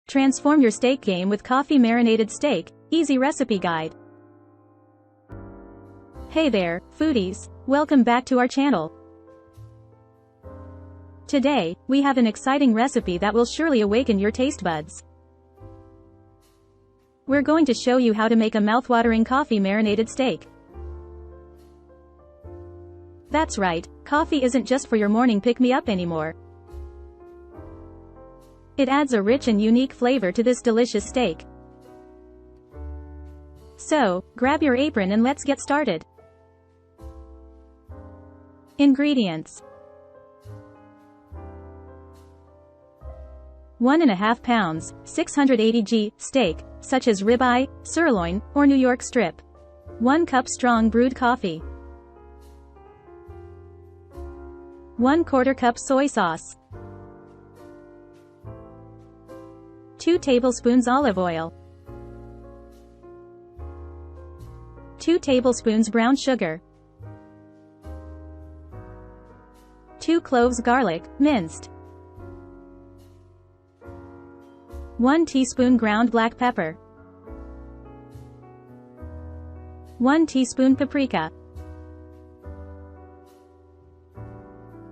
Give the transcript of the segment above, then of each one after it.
Transform your steak game with coffee marinated steak, easy recipe guide. Hey there, foodies, welcome back to our channel. Today, we have an exciting recipe that will surely awaken your taste buds. We're going to show you how to make a mouthwatering coffee marinated steak. That's right, coffee isn't just for your morning pick-me-up anymore. It adds a rich and unique flavor to this delicious steak. So, grab your apron and let's get started. Ingredients: 1.5 pounds, 680 g, steak, such as ribeye, sirloin, or New York strip. 1 cup strong brewed coffee. 1/4 cup soy sauce. 2 tablespoons olive oil. 2 tablespoons brown sugar. 2 cloves garlic, minced. 1 teaspoon ground black pepper. 1 teaspoon paprika.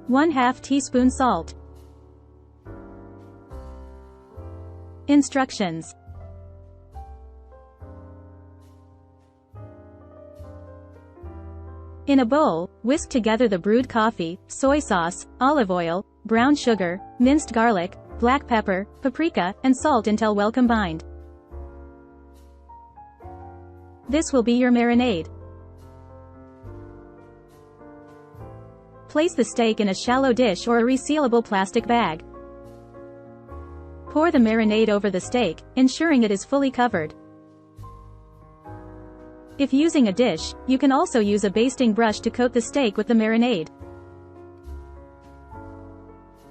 1/2 teaspoon salt. Instructions: in a bowl, whisk together the brewed coffee, soy sauce, olive oil, brown sugar, minced garlic, black pepper, paprika, and salt until well combined. This will be your marinade. Place the steak in a shallow dish or a resealable plastic bag. Pour the marinade over the steak, ensuring it is fully covered. If using a dish, you can also use a basting brush to coat the steak with the marinade.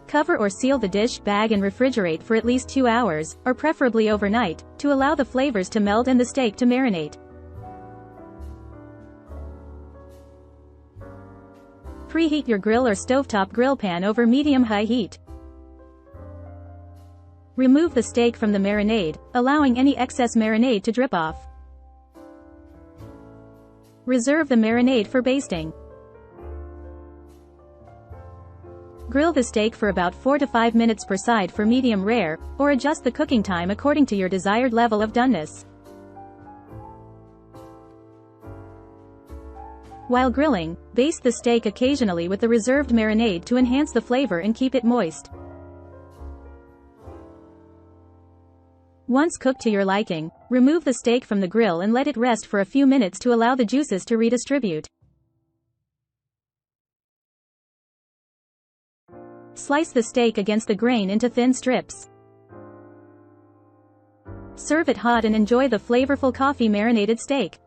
Cover or seal the dish bag and refrigerate for at least 2 hours, or preferably overnight, to allow the flavors to meld and the steak to marinate. Preheat your grill or stovetop grill pan over medium-high heat. Remove the steak from the marinade, allowing any excess marinade to drip off. Reserve the marinade for basting. Grill the steak for about 4 to 5 minutes per side for medium rare, or adjust the cooking time according to your desired level of doneness. While grilling, baste the steak occasionally with the reserved marinade to enhance the flavor and keep it moist. Once cooked to your liking, remove the steak from the grill and let it rest for a few minutes to allow the juices to redistribute. Slice the steak against the grain into thin strips. Serve it hot and enjoy the flavorful coffee marinated steak.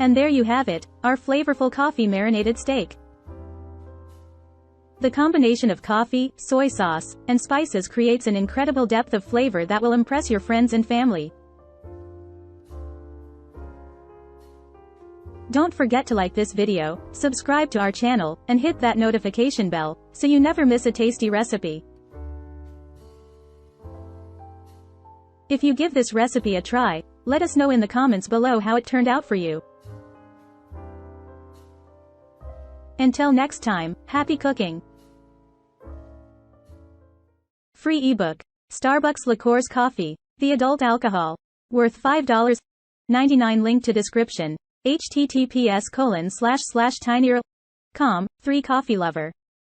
And there you have it, our flavorful coffee marinated steak. The combination of coffee, soy sauce, and spices creates an incredible depth of flavor that will impress your friends and family. Don't forget to like this video, subscribe to our channel, and hit that notification bell, so you never miss a tasty recipe. If you give this recipe a try, let us know in the comments below how it turned out for you. Until next time, happy cooking! Free ebook: Starbucks Liqueurs Coffee, the adult alcohol, worth $5.99. Link to description. https://tinyurl.com. 3 Coffee Lover.